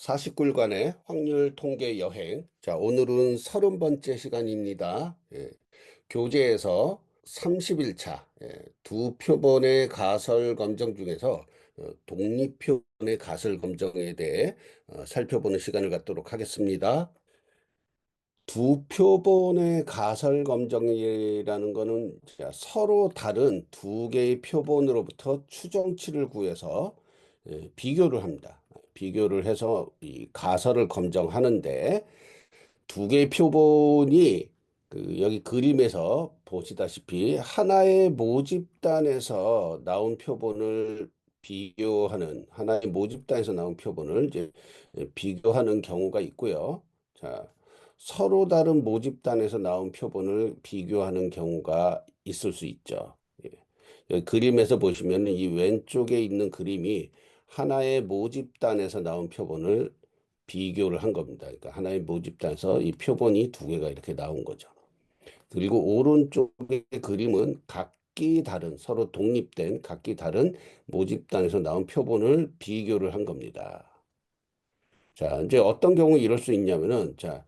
49일간의 확률 통계 여행. 자, 오늘은 30번째 시간입니다. 교재에서 30일차 두 표본의 가설 검정 중에서 독립표본의 가설 검정에 대해 살펴보는 시간을 갖도록 하겠습니다. 두 표본의 가설 검정이라는 것은 서로 다른 두 개의 표본으로부터 추정치를 구해서 비교를 합니다. 비교를 해서 이 가설을 검정하는데 두 개의 표본이 여기 그림에서 보시다시피 하나의 모집단에서 나온 표본을 비교하는 하나의 모집단에서 나온 표본을 이제 비교하는 경우가 있고요. 자, 서로 다른 모집단에서 나온 표본을 비교하는 경우가 있을 수 있죠. 예. 여기 그림에서 보시면 이 왼쪽에 있는 그림이 하나의 모집단에서 나온 표본을 비교를 한 겁니다. 그러니까 하나의 모집단에서 이 표본이 두 개가 이렇게 나온 거죠. 그리고 오른쪽의 그림은 각기 다른 서로 독립된 각기 다른 모집단에서 나온 표본을 비교를 한 겁니다. 자, 이제 어떤 경우 이럴 수 있냐면은 자,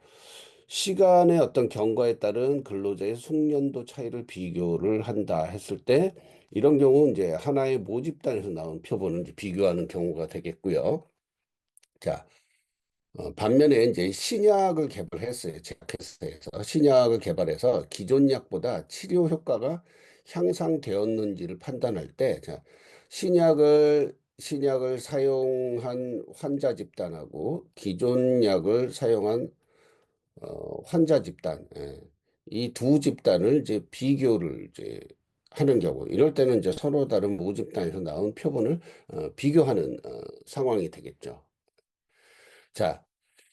시간의 어떤 경과에 따른 근로자의 숙련도 차이를 비교를 한다 했을 때 이런 경우 이제 하나의 모집단에서 나온 표본을 이제 비교하는 경우가 되겠고요. 자, 반면에 이제 신약을 개발했어요. 제약회사에서 신약을 개발해서 기존 약보다 치료 효과가 향상되었는지를 판단할 때, 자, 신약을 사용한 환자 집단하고 기존 약을 사용한 환자 집단, 이 두 집단을 이제 비교를 이제 하는 경우, 이럴 때는 이제 서로 다른 모집단에서 나온 표본을 비교하는 상황이 되겠죠. 자,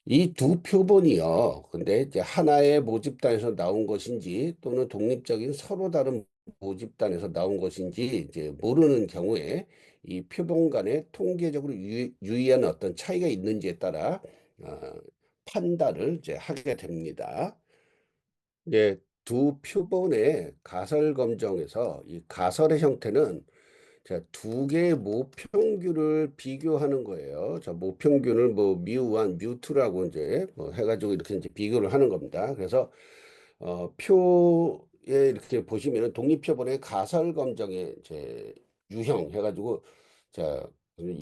이 두 표본이요. 근데 이제 하나의 모집단에서 나온 것인지 또는 독립적인 서로 다른 모집단에서 나온 것인지 이제 모르는 경우에 이 표본 간에 통계적으로 유의한 어떤 차이가 있는지에 따라 어, 판단을 이제 하게 됩니다. 이제 두 표본의 가설 검정에서 이 가설의 형태는 자, 두 개의 모평균을 비교하는 거예요. 자, 모평균을 뭐 뮤1, 뮤2라고 이제 뭐 해가지고 이렇게 이제 비교를 하는 겁니다. 그래서 표에 이렇게 보시면은 독립표본의 가설 검정의 이제 유형 해가지고 자,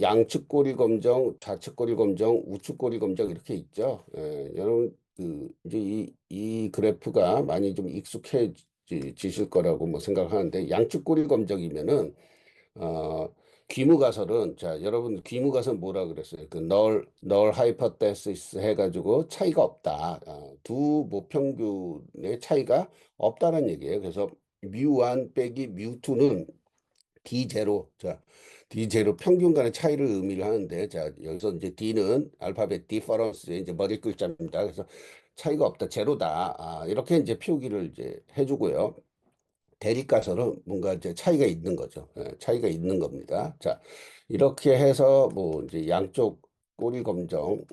양측 꼬리 검정, 좌측 꼬리 검정, 우측 꼬리 검정 이렇게 있죠. 여러분 이제 이 그래프가 많이 좀 익숙해지실 거라고 뭐 생각하는데 양측 꼬리 검정이면은 어, 귀무가설은 자 여러분 귀무가설 뭐라 그랬어요? 그 널 하이퍼테시스 해가지고 차이가 없다. 두 모평균의 차이가 없다는 얘기예요. 그래서 뮤1 빼기 뮤2는 D0 자 D0 평균 간의 차이를 의미를 하는데 자 여기서 이제 D는 알파벳 디퍼런스의 이제 머리 글자입니다. 그래서 차이가 없다, 제로다. 이렇게 이제 표기를 이제 해주고요. 대립가설은 뭔가 이제 차이가 있는 거죠. 차이가 있는 겁니다. 자, 이렇게 해서 뭐 이제 양쪽 꼬리 검정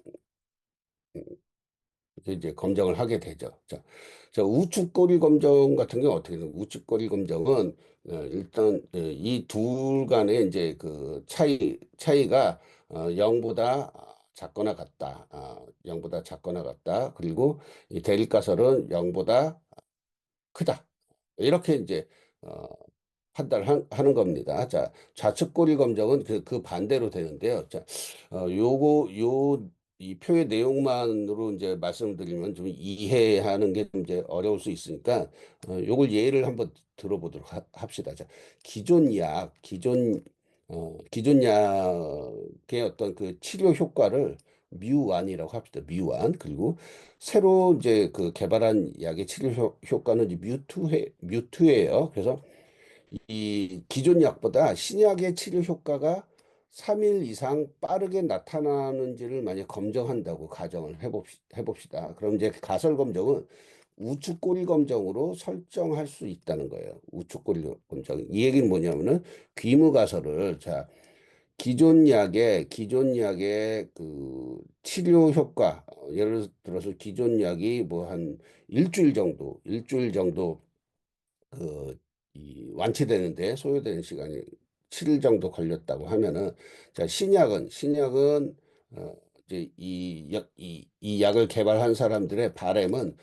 이제 검정을 하게 되죠. 자, 우측 꼬리 검정 같은 경우 어떻게 되는 우측 꼬리 검정은 일단 이 둘 간의 이제 그 차이가 0보다 작거나 같다. 0보다 작거나 같다. 그리고 이 대립가설은 0보다 크다. 이렇게 이제 어, 하는 겁니다. 자, 좌측 꼬리 검정은 그 반대로 되는데요. 자, 이 표의 내용만으로 이제 말씀드리면 좀 이해하는 게 좀 이제 어려울 수 있으니까, 요걸 예를 한번 들어보도록 합시다. 자, 기존 약의 어떤 그 치료 효과를 뮤1이라고 합시다. 뮤1. 그리고 새로 이제 그 개발한 약의 치료 효과는 이제 뮤2예요. 그래서 이 기존 약보다 신약의 치료 효과가 3일 이상 빠르게 나타나는지를 만약 검정한다고 가정을 해봅시다. 그럼 이제 가설 검정은 우측 꼬리 검정으로 설정할 수 있다는 거예요. 우측 꼬리 검정. 이 얘기는 뭐냐면은 귀무 가설을 자 기존 약의 그 치료 효과 예를 들어서 기존 약이 뭐 한 일주일 정도 그, 이 완치되는데 소요되는 시간이 7일 정도 걸렸다고 하면은, 자, 신약은 이제 이 약을 개발한 사람들의 바램은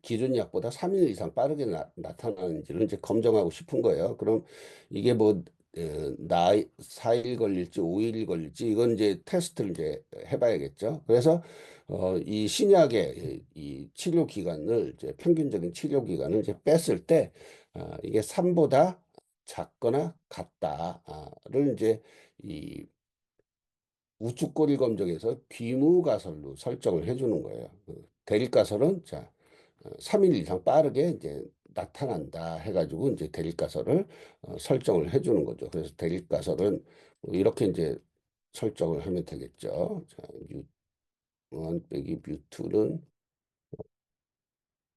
기존 약보다 3일 이상 빠르게 나타나는지를 이제 검증하고 싶은 거예요. 그럼 이게 뭐, 4일 걸릴지 5일 걸릴지 이건 이제 테스트를 이제 해봐야겠죠. 그래서 이 신약의 이 치료 기간을 이제 평균적인 치료 기간을 이제 뺐을 때 이게 3보다 작거나 같다를 이제 이 우측꼬리 검정에서 귀무가설로 설정을 해주는 거예요. 대립가설은 자 3일 이상 빠르게 이제 나타난다 해가지고 이제 대립가설을 설정을 해주는 거죠. 그래서 대립가설은 뭐 이렇게 이제 설정을 하면 되겠죠. 자, 뮤1 빼기 뮤2는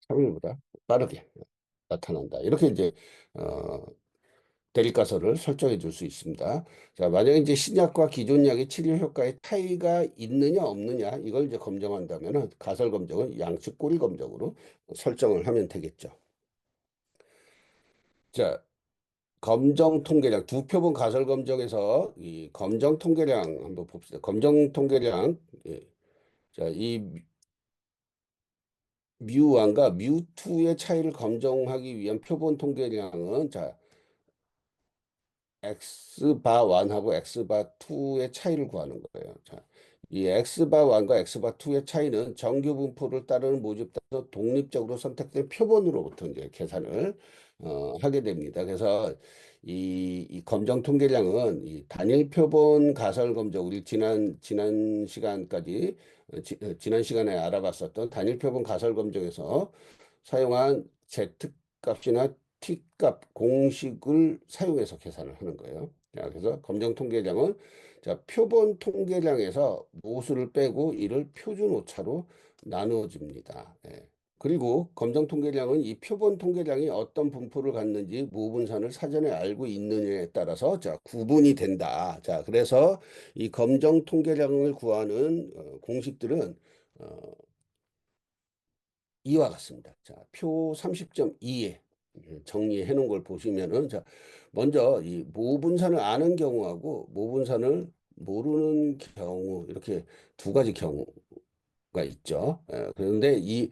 3일보다 빠르게 나타난다. 이렇게 이제 어, 대립가설을 설정해 줄 수 있습니다. 자, 만약에 이제 신약과 기존 약의 치료 효과에 차이가 있느냐 없느냐 이걸 이제 검증한다면은 가설 검증은 양측 꼬리 검증으로 설정을 하면 되겠죠. 자, 검정 통계량 두 표본 가설 검정에서 이 검정 통계량 한번 봅시다. 검정 통계량 예. 자, 이 뮤1과 뮤2의 차이를 검증하기 위한 표본 통계량은 자 엑스바 1하고 엑스바 2의 차이를 구하는 거예요. 자, 이 엑스바 1과 엑스바 2의 차이는 정규 분포를 따르는 모집단에서 독립적으로 선택된 표본으로부터 이제 계산을 하게 됩니다. 그래서 이 검정 통계량은 이 단일 표본 가설 검정 우리 지난 시간까지 지난 시간에 알아봤었던 단일 표본 가설 검정에서 사용한 Z값이나 T값 공식을 사용해서 계산을 하는 거예요. 자, 그래서 검정 통계량은 자, 표본 통계량에서 모수를 빼고 이를 표준 오차로 나누어집니다. 예. 그리고 검정 통계량은 이 표본 통계량이 어떤 분포를 갖는지 무분산을 사전에 알고 있느냐에 따라서 자, 구분이 된다. 자, 그래서 이 검정 통계량을 구하는 공식들은 이와 같습니다. 자, 표 30.2에 정리해 놓은 걸 보시면은 자, 먼저 이 모분산을 아는 경우하고 모분산을 모르는 경우 이렇게 두 가지 경우가 있죠. 그런데 이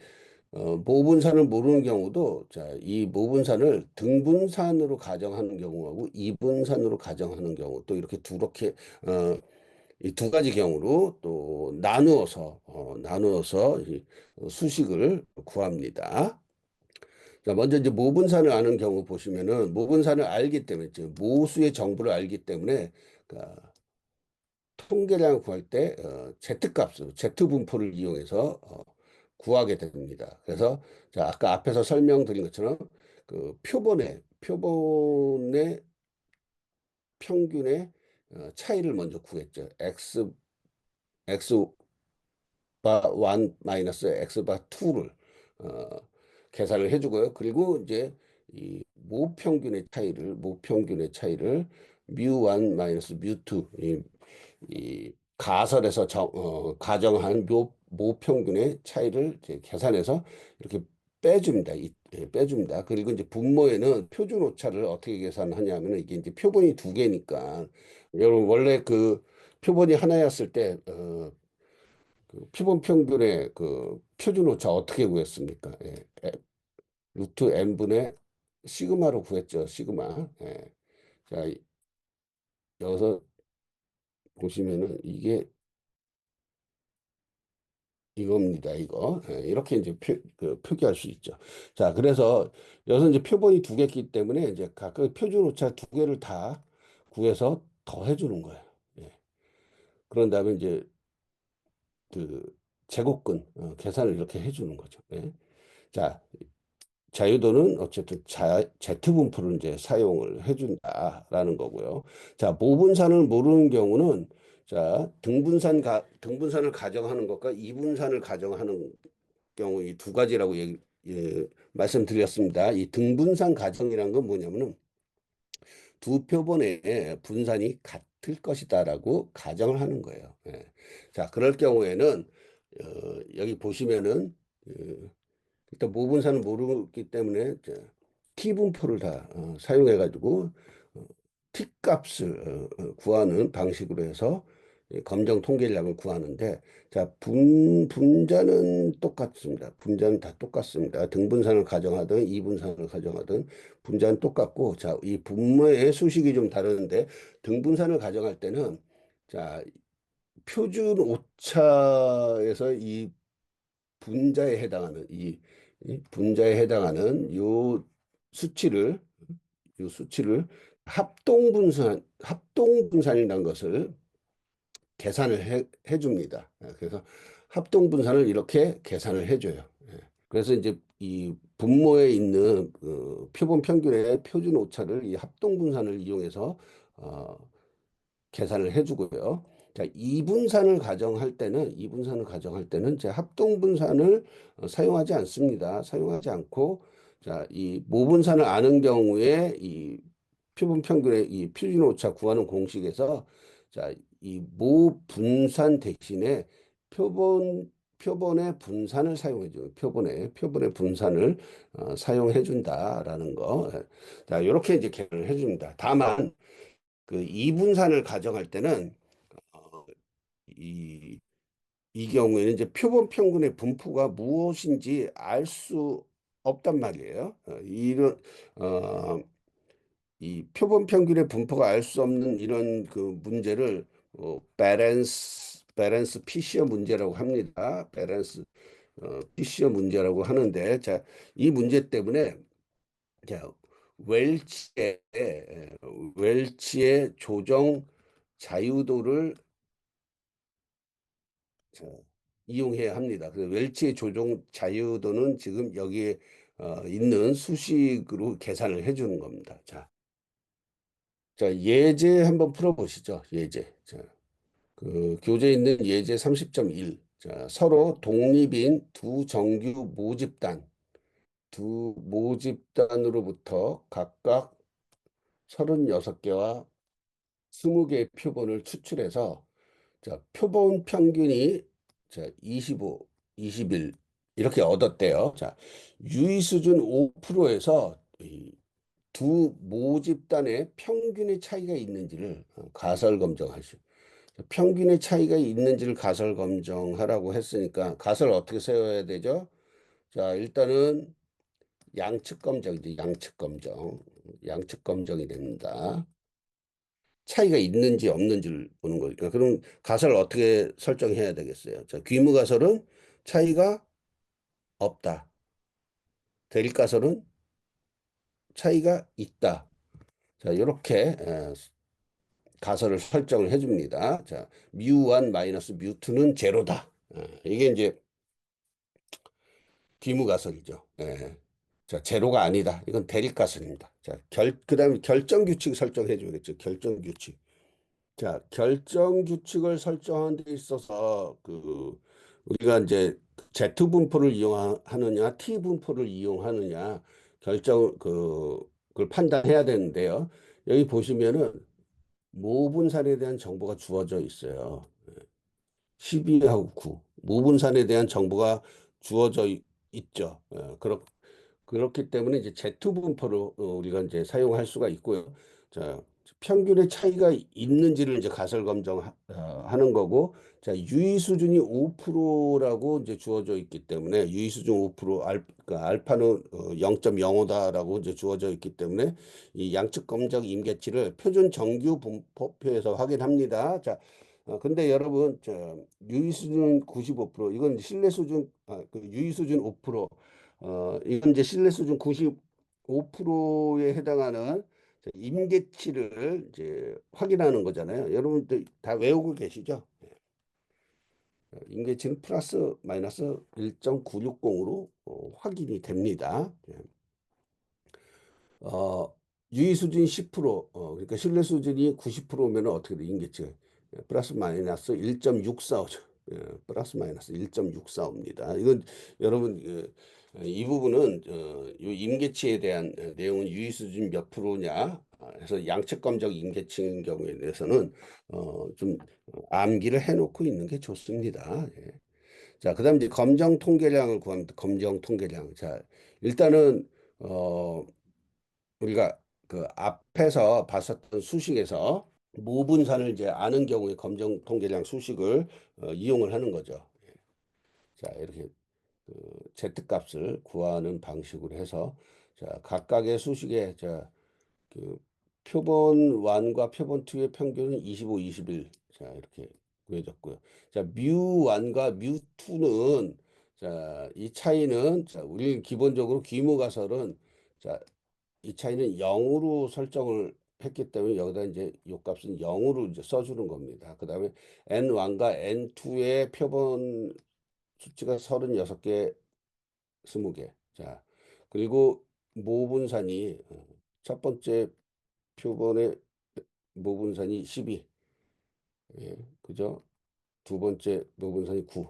모분산을 모르는 경우도 자, 이 모분산을 등분산으로 가정하는 경우하고 이분산으로 가정하는 경우 또 이렇게 이 두 가지 경우로 또 나누어서 이 수식을 구합니다. 자, 먼저 이제 모분산을 아는 경우 보시면은 모분산을 알기 때문에 즉 모수의 정보를 알기 때문에 그러니까 통계량을 구할 때 Z값을 Z분포를 이용해서 구하게 됩니다. 그래서 자, 아까 앞에서 설명드린 것처럼 그 표본의 평균의 차이를 먼저 구했죠. X 바 1 마이너스 엑스바 2를 계산을 해주고요. 그리고 이제 이 모평균의 차이를 뮤1 마이너스 뮤2 이 가설에서 가정한 모평균의 차이를 이제 계산해서 이렇게 빼줍니다. 빼줍니다. 그리고 이제 분모에는 표준 오차를 어떻게 계산하냐면은 이게 이제 표본이 두 개니까 여러분 원래 그 표본이 하나였을 때 그 피본 평균의 그 표준 오차 어떻게 구했습니까? 예, 루트 n분의 시그마로 구했죠. 시그마. 예. 자, 여기서 보시면은 이게 이겁니다. 이거. 예, 이렇게 이제 표기할 수 있죠. 자, 그래서 여기서 이제 표본이 두 개있기 때문에 이제 각각 표준 오차 두 개를 다 구해서 더해 주는 거예요. 예. 그런 다음에 이제 그 제곱근 계산을 이렇게 해 주는 거죠. 예. 자, 자유도는 어쨌든 Z분포를 이제 사용을 해준다라는 거고요. 자, 모분산을 모르는 경우는 자, 등분산을 가정하는 것과 이분산을 가정하는 경우 이 두 가지라고 말씀드렸습니다. 이 등분산 가정이란 건 뭐냐면은 두 표본의 분산이 같을 것이다라고 가정을 하는 거예요. 예. 자, 그럴 경우에는 여기 보시면은 일단 모분사는 모르기 때문에 T분포를 다 사용해 가지고 T값을 구하는 방식으로 해서 검정 통계량을 구하는데, 자, 분자는 똑같습니다. 분자는 다 똑같습니다. 등분산을 가정하든 이분산을 가정하든 분자는 똑같고, 자, 이 분모의 수식이 좀 다르는데, 등분산을 가정할 때는, 자, 표준 오차에서 이 분자에 해당하는 이 분자에 해당하는 수치를 요 수치를 합동분산이라는 것을 계산을 해줍니다. 그래서 합동분산을 이렇게 계산을 해줘요. 예. 그래서 이제 이 분모에 있는 그 표본 평균의 표준 오차를 이 합동분산을 이용해서 어, 계산을 해주고요. 자, 이분산을 가정할 때는 제 합동분산을 사용하지 않습니다. 사용하지 않고, 자, 이 모분산을 아는 경우에 이 표본 평균의 이 표준 오차 구하는 공식에서, 자, 이 모분산 대신에 표본의 분산을 사용해줘요. 표본의 분산을 사용해준다라는 거. 자, 이렇게 이제 계산을 해줍니다. 다만 그 이분산을 가정할 때는 어, 이, 이 경우에는 이제 표본 평균의 분포가 무엇인지 알 수 없단 말이에요. 어, 이 표본 평균의 분포가 알 수 없는 이런 그 문제를 밸런스 피시어 문제라고 합니다. 밸런스 피시어 문제라고 하는데, 자, 이 문제 때문에, 자, 웰치의 웰치의 조정 자유도를 자, 이용해야 합니다. 그래서 웰치의 조정 자유도는 지금 여기에 있는 수식으로 계산을 해주는 겁니다. 자, 자, 예제 한번 풀어보시죠. 예제. 자, 그 교재에 있는 예제 30.1. 자, 서로 독립인 두 모집단으로부터 각각 36개와 20개의 표본을 추출해서, 자, 표본 평균이, 자, 25, 21 이렇게 얻었대요. 자, 유의 수준 5%에서 이 두 모집단의 평균의 차이가 있는지를 가설 검증하시오. 평균의 차이가 있는지를 가설 검증하라고 했으니까 가설 어떻게 세워야 되죠? 자, 일단은 양측 검증이지, 양측 검증. 양측 검증이 됩니다. 차이가 있는지 없는지를 보는 거니까. 그럼 가설을 어떻게 설정해야 되겠어요? 자, 귀무 가설은 차이가 없다. 대립 가설은 차이가 있다. 자, 이렇게 가설을 설정을 해줍니다. 자, 뮤1 마이너스 뮤2는 제로다. 이게 이제 귀무 가설이죠. 예. 자, 제로가 아니다. 이건 대립 가설입니다. 자, 그다음에 결정 규칙 설정해 줘야겠죠. 결정 규칙. 자, 결정 규칙을 설정하는 데 있어서 우리가 이제 Z 분포를 이용하느냐, T 분포를 이용하느냐 그걸 판단해야 되는데요. 여기 보시면은 모분산에 대한 정보가 주어져 있어요. 12하고 9. 모분산에 대한 정보가 주어져 있죠. 그렇기 때문에 이제 Z 분포를 우리가 이제 사용할 수가 있고요. 자, 평균의 차이가 있는지를 이제 가설 검증하는 거고, 자, 유의 수준이 5%라고 이제 주어져 있기 때문에 유의 수준 5%, 그러니까 알파는 0.05다라고 이제 주어져 있기 때문에 이 양측 검증 임계치를 표준 정규 분포표에서 확인합니다. 자, 근데 여러분, 유의 수준 95%, 이건 신뢰 수준, 그 유의 수준 5%, 이건 이제 신뢰 수준 95%에 해당하는 임계치를 이제 확인하는 거잖아요. 여러분들 다 외우고 계시죠? 임계치는 플러스 마이너스 1.960으로 확인이 됩니다. 어, 유의 수준이 10%, 그러니까 신뢰 수준이 90%면 어떻게 돼? 임계치. 플러스 마이너스 1.645죠. 플러스 마이너스 1.645입니다. 이건 여러분, 이 부분은, 이 임계치에 대한 내용은 유의 수준 몇 프로냐 해서 양측 검정 임계치인 경우에 대해서는, 좀 암기를 해놓고 있는 게 좋습니다. 예. 자, 그 다음 이제 검정 통계량을 구합니다. 검정 통계량. 자, 일단은, 우리가 그 앞에서 봤었던 수식에서 모분산을 이제 아는 경우에 검정 통계량 수식을 이용을 하는 거죠. 자, 이렇게 Z값을 구하는 방식으로 해서 자, 각각의 수식에 자, 그 표본 1과 표본 2의 평균은 25, 21. 자, 이렇게 구해졌고요. 자, 뮤 1과 뮤 2는 자, 이 차이는 자, 우리 기본적으로 귀무가설은 자, 이 차이는 0으로 설정을 했기 때문에 여기다 이제 요 값은 0으로 이제 써주는 겁니다. 그다음에 N1과 N2의 표본 수치가 36개, 20개. 자, 그리고 모분산이 첫 번째 표본의 모분산이 12. 예, 그죠? 두 번째 모분산이 9.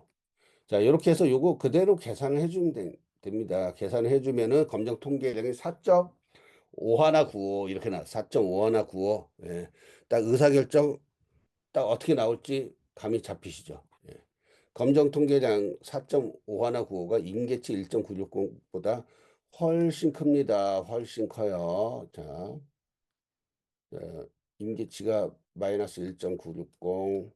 자, 이렇게 해서 요거 그대로 계산을 해주면 됩니다. 계산을 해주면은 검정 통계량이 4.5 하나 95 이렇게 4.5 하나 95. 예, 딱 의사결정 딱 어떻게 나올지 감이 잡히시죠? 예. 검정 통계량 4.5 하나 95가 임계치 1.960보다 훨씬 큽니다. 훨씬 커요. 자, 임계치가 마이너스 1.960,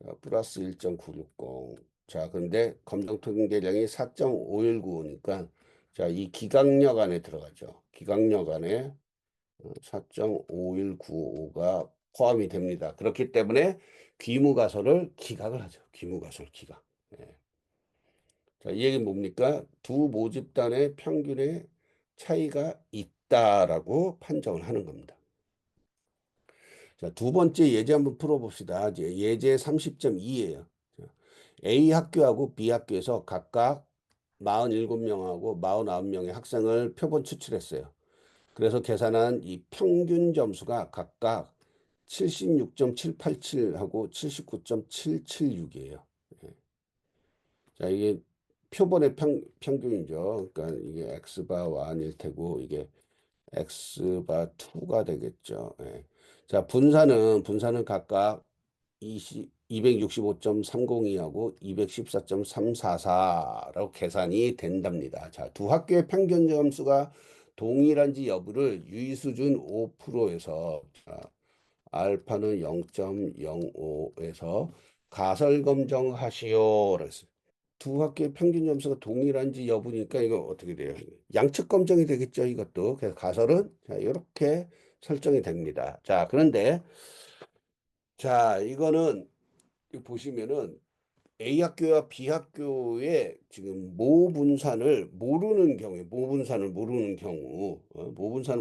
자, 플러스 1.960. 자, 근데 검정 통계량이 4.5195니까 자, 이 기각력 안에 들어가죠. 기각력 안에 4.5195가 포함이 됩니다. 그렇기 때문에 귀무가설을 기각을 하죠. 귀무가설 기각. 예. 자, 이 얘기는 뭡니까? 두 모집단의 평균의 차이가 있다라고 판정을 하는 겁니다. 자, 두 번째 예제 한번 풀어봅시다. 이제 예제 30.2예요. A 학교하고 B 학교에서 각각 47명하고 49명의 학생을 표본 추출했어요. 그래서 계산한 이 평균 점수가 각각 76.787하고 79.776이에요. 자, 이게 표본의 평균이죠. 그러니까 이게 X바 1일 테고 이게 X바 2가 되겠죠. 예. 자, 분산은 각각 265.302하고 214.344라고 계산이 된답니다. 자, 두 학교의 평균 점수가 동일한지 여부를 유의수준 5%에서 알파는 0.05에서 가설 검정하시오. 그랬어요. 두 학교의 평균 점수가 동일한지 여부니까 이거 어떻게 돼요? 양측 검정이 되겠죠, 이것도. 그래서 가설은 자, 이렇게 설정이 됩니다. 자, 그런데 자, 이거는 보시면은 A 학교와 B 학교의 지금 모분산을 모르는 경우, 모분산을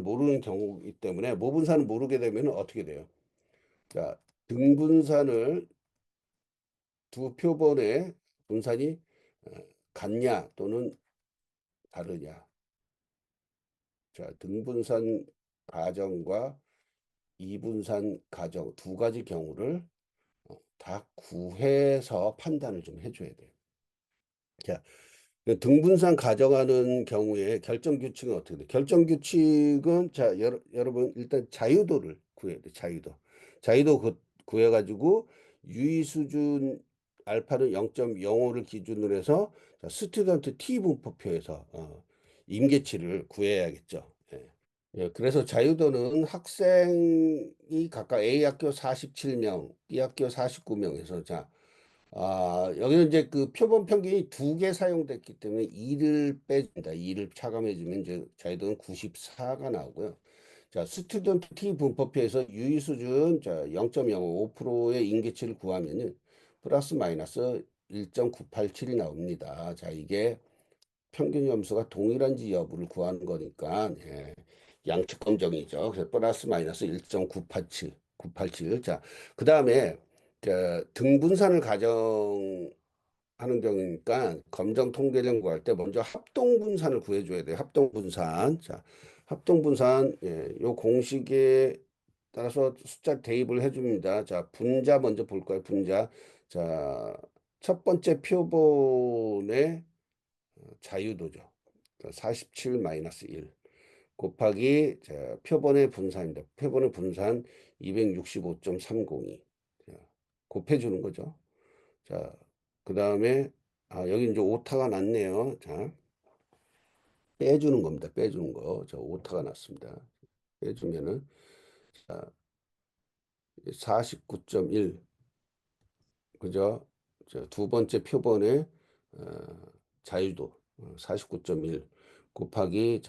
모르는 경우이기 때문에 모분산을 모르게 되면 어떻게 돼요? 자, 등분산을 두 표본의 분산이 어, 같냐 또는 다르냐. 자, 등분산 가정과 이분산 가정 두 가지 경우를 다 구해서 판단을 좀 해줘야 돼요. 자, 등분산 가정하는 경우에 결정 규칙은 어떻게 돼? 결정 규칙은 자, 여러분 일단 자유도를 구해야 돼. 자유도 구해가지고 유의 수준 알파는 0.05를 기준으로 해서 자, 스튜던트 T 분포표에서 임계치를 구해야겠죠. 예. 예, 그래서 자유도는 학생이 각각 A 학교 47명, B 학교 49명에서 자, 여기는 이제 그 표본 평균이 두 개 사용됐기 때문에 2를 빼준다. 2를 차감해주면 이제 자유도는 94가 나오고요. 자, 스튜던트 T 분포표에서 유의 수준 자 0.05%의 임계치를 구하면은 플러스 마이너스 1.987이 나옵니다. 자, 이게 평균 점수가 동일한지 여부를 구하는 거니까 예, 양측 검정이죠. 그래서 플러스 마이너스 1.987, 987. 자, 그 다음에 등분산을 가정하는 경우니까 검정 통계량 구할 때 먼저 합동분산을 구해줘야 돼요. 합동분산. 자, 합동분산 예, 요 공식에 따라서 숫자 대입을 해줍니다. 자, 분자 먼저 볼 거예요. 분자. 자, 첫 번째 표본의 자유도죠. 47 마이너스 1 곱하기 자, 표본의 분산입니다. 표본의 분산 265.302 자, 곱해주는 거죠. 자, 그 다음에 여기 이제 오타가 났네요. 자, 빼주는 겁니다. 빼주는 거. 자, 오타가 났습니다. 빼주면은 자, 49.1. 그죠? 두 번째 표본의 어, 자유도 49.1 곱하기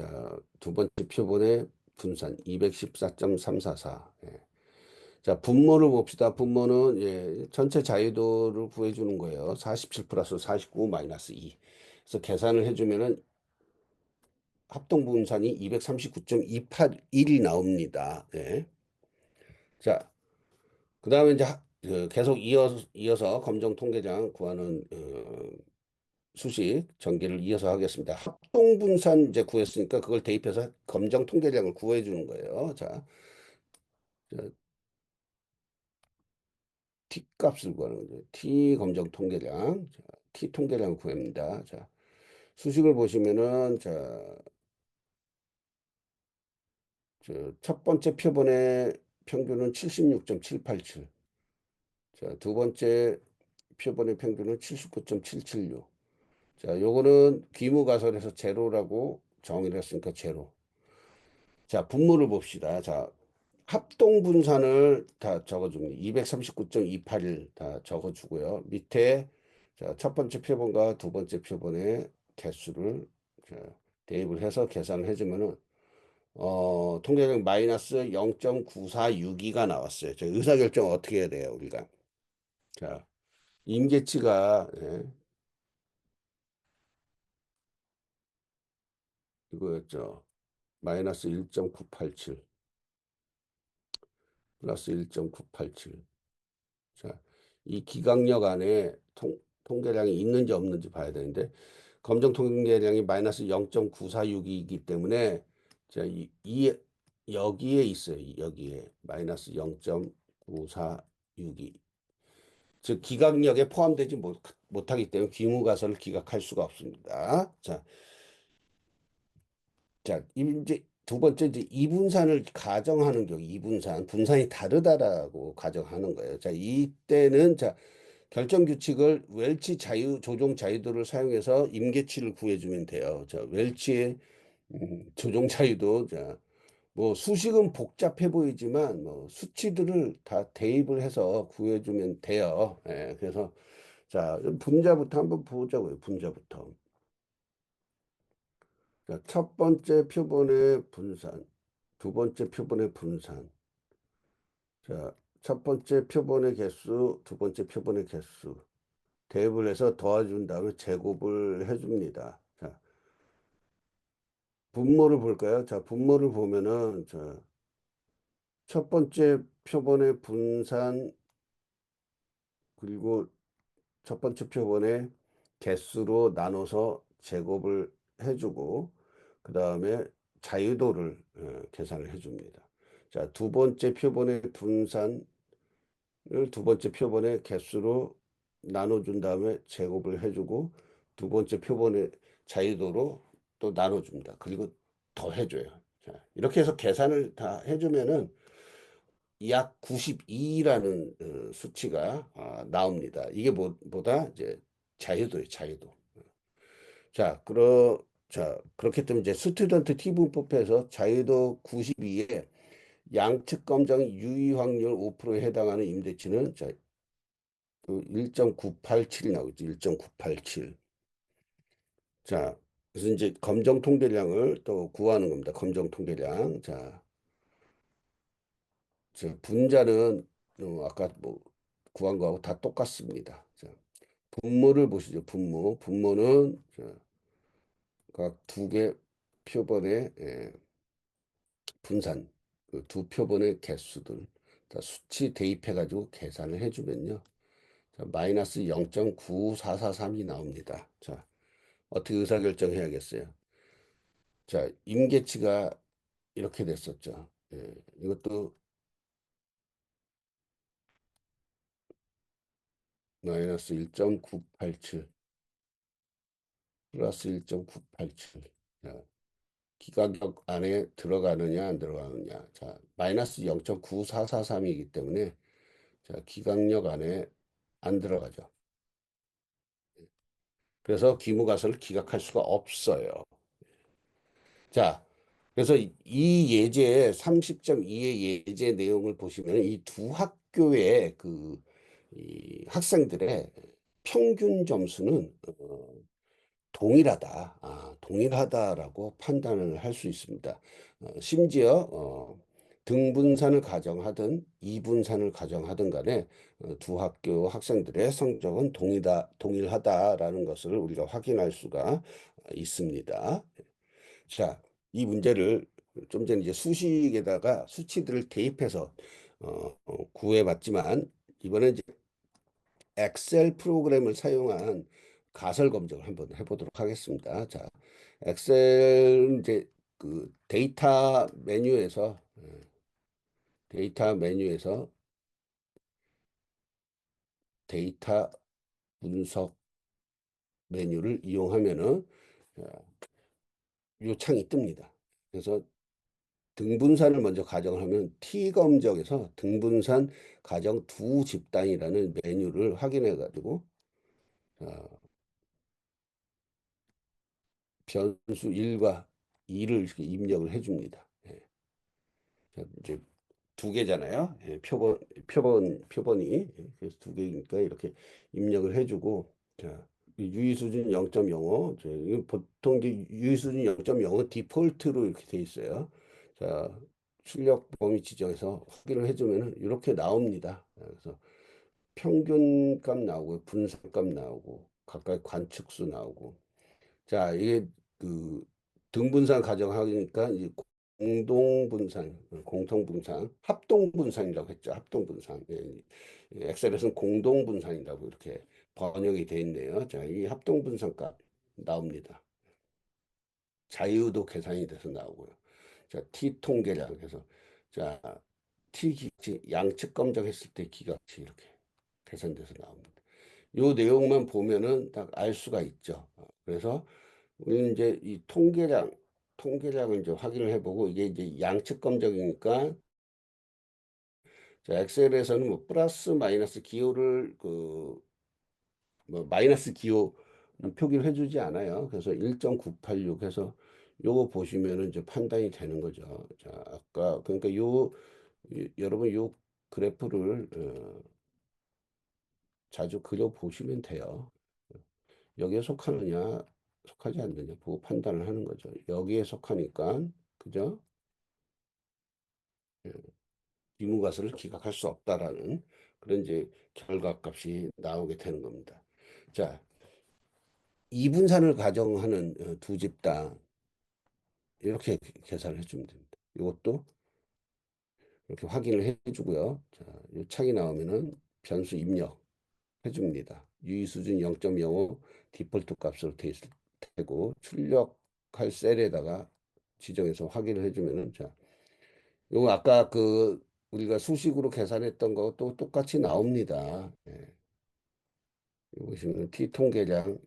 두 번째 표본의 분산 214.344. 예. 자, 분모를 봅시다. 분모는 전체 자유도를 구해주는 거예요. 47 플러스 49 마이너스 2. 그래서 계산을 해주면은 합동 분산이 239.281이 나옵니다. 예. 자, 그 다음에 이제 계속 이어서 검정 통계장 구하는 수식 전개를 이어서 하겠습니다. 합동 분산 이제 구했으니까 그걸 대입해서 검정 통계량을 구해 주는 거예요. 자, 자, T 값을 구하는 거죠. T 검정 통계량. 자, T 통계량을 구합니다. 자, 수식을 보시면은 첫 번째 표본의 평균은 76.787. 자, 두 번째 표본의 평균은 79.776. 자, 요거는 귀무가설에서 제로라고 정의를 했으니까 제로. 자, 분모를 봅시다. 자, 합동 분산을 다 적어줍니다. 239.281 다 적어주고요. 밑에 첫 번째 표본과 두 번째 표본의 개수를 자, 대입을 해서 계산을 해주면은 통계적 마이너스 0.9462가 나왔어요. 의사결정 어떻게 해야 돼요, 우리가? 자, 임계치가 이거였죠. 마이너스 1.987 플러스 1.987. 자, 이 기강력 안에 통계량이 있는지 없는지 봐야 되는데 검정 통계량이 마이너스 0.946이기 때문에 자, 여기에 있어요. 여기에 마이너스 0.946이. 즉 기강력에 포함되지 못하기 때문에 귀무가설을 기각할 수가 없습니다. 자, 이제 두 번째 이제 이분산을 가정하는 경우 이분산 분산이 다르다라고 가정하는 거예요. 자, 이때는 결정 규칙을 웰치 자유 조종 자유도를 사용해서 임계치를 구해주면 돼요. 웰치의 조종 자유도 뭐 수식은 복잡해 보이지만 뭐 수치들을 다 대입을 해서 구해주면 돼요. 예, 그래서 분자부터 한번 보자고요. 분자부터. 자, 첫 번째 표본의 분산, 두 번째 표본의 분산. 자, 첫 번째 표본의 개수, 두 번째 표본의 개수. 대입을 해서 도와준 다음에 제곱을 해줍니다. 자, 분모를 볼까요? 자, 분모를 보면은, 첫 번째 표본의 분산, 그리고 첫 번째 표본의 개수로 나눠서 제곱을 해주고, 그 다음에 자유도를 계산을 해줍니다. 자, 두 번째 표본의 분산을 두 번째 표본의 개수로 나눠준 다음에 제곱을 해주고, 두 번째 표본의 자유도로 또 나눠줍니다. 그리고 더 해줘요. 자, 이렇게 해서 계산을 다 해주면은 약 92라는 수치가 나옵니다. 이게 뭐보다 이제 자유도예요, 자유도. 그렇기 때문에 이제 스튜던트 T분법에서 자유도 92에 양측 검정 유의 확률 5%에 해당하는 임대치는 그 1.987이 나오죠. 1.987. 자, 그래서 이제 검정 통계량을 또 구하는 겁니다. 검정 통계량. 분자는 아까 뭐 구한 거하고 다 똑같습니다. 분모를 보시죠. 분모. 분모는 각 두 개 표본의 분산, 그 두 표본의 개수들 다 수치 대입해가지고 계산을 해주면요. 마이너스 0.9443이 나옵니다. 자, 어떻게 의사결정해야겠어요? 자, 임계치가 이렇게 됐었죠. 이것도 마이너스 1.987 플러스 1.987. 자, 기가격 안에 들어가느냐 안 들어가느냐. 자, 마이너스 0.9443이기 때문에 기각력 안에 안 들어가죠. 그래서 기무가설을 기각할 수가 없어요. 자, 그래서 이 예제의 30.2의 예제 내용을 보시면 이 두 학교의 이 학생들의 평균 점수는 동일하다라고 판단을 할 수 있습니다. 심지어 등분산을 가정하든 이분산을 가정하든 간에 두 학교 학생들의 성적은 동일하다라는 것을 우리가 확인할 수가 있습니다. 자, 이 문제를 좀 전에 이제 수식에다가 수치들을 대입해서 구해봤지만 이번에 이제 엑셀 프로그램을 사용한 가설 검증을 한번 해보도록 하겠습니다. 자, 엑셀 이제 데이터 메뉴에서 데이터 분석 메뉴를 이용하면은 이 창이 뜹니다. 그래서 등분산을 먼저 가정을 하면 T 검정에서 등분산 가정 두 집단이라는 메뉴를 확인해 가지고 변수 1과 2를 이렇게 입력을 해 줍니다. 예. 자, 이제 두 개잖아요. 예, 표본이. 예, 그래서 두 개니까 이렇게 입력을 해주고, 자, 유의 수준 0.05. 이거 보통 이제 유의 수준 0.05 디폴트로 이렇게 돼 있어요. 자, 출력 범위 지정해서 확인을 해주면은 이렇게 나옵니다. 그래서 평균값 나오고, 분산값 나오고, 각각 관측수 나오고. 자, 이게 그 등분산 가정하니까 이제 공동분산, 공통분산, 합동분산이라고 했죠. 합동분산. 예, 엑셀에서는 공동분산이라고 이렇게 번역이 돼 있네요. 자, 이 합동분산값 나옵니다. 자유도 계산이 돼서 나오고요. 자, T 통계량 해서 자, T 기치 양측 검정했을 때 기각치 이렇게 계산돼서 나옵니다. 요 내용만 보면은 딱 알 수가 있죠. 그래서 우리는 이제 이 통계량을 이제 확인을 해보고 이게 이제 양측 검정이니까 자, 엑셀에서는 뭐 플러스 마이너스 기호를 뭐 마이너스 기호는 표기를 해주지 않아요. 그래서 1.986 해서 요거 보시면은 이제 판단이 되는 거죠. 자, 아까 그러니까 여러분 요 그래프를 자주 그려 보시면 돼요. 여기에 속하느냐 속하지 않느냐 보고 판단을 하는 거죠. 여기에 속하니까 그죠? 예, 유무가설을 기각할 수 없다라는 그런 이제 결과값이 나오게 되는 겁니다. 자, 이분산을 가정하는 두 집단 이렇게 계산을 해주면 됩니다. 이것도 이렇게 확인을 해주고요. 자, 이 창이 나오면은 변수 입력 해줍니다. 유의 수준 0.05 디폴트 값으로 돼 있을 테고 출력할 셀에다가 지정해서 확인을 해주면은 자, 요거 아까 우리가 수식으로 계산했던 것도 똑같이 나옵니다. 예. 여기 보시면 T 통계량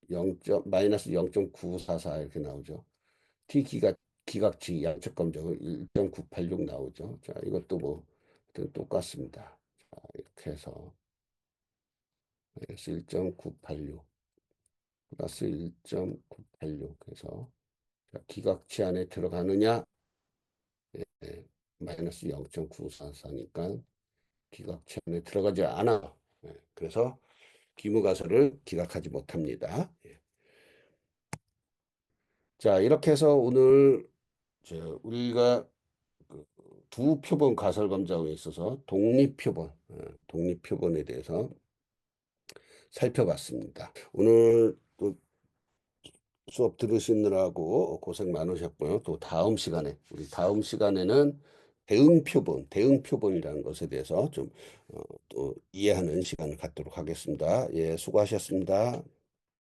0. 마이너스 0.944 이렇게 나오죠. T 기각치 양측 검정은 1.986 나오죠. 자, 이것도 뭐 똑같습니다. 자, 이렇게 해서 마이너스 1.986 플러스 1.986 해서 자, 기각치 안에 들어가느냐? 예, 마이너스 0.944니까 기각치 안에 들어가지 않아. 예, 그래서 기무가설을 기각하지 못합니다. 예. 자, 이렇게 해서 오늘 우리가 두 표본 가설 검정에 있어서 독립표본에 대해서 살펴봤습니다. 오늘 또 수업 들으시느라고 고생 많으셨고요. 또 우리 다음 시간에는 대응표본이라는 것에 대해서 좀 또 이해하는 시간을 갖도록 하겠습니다. 예, 수고하셨습니다.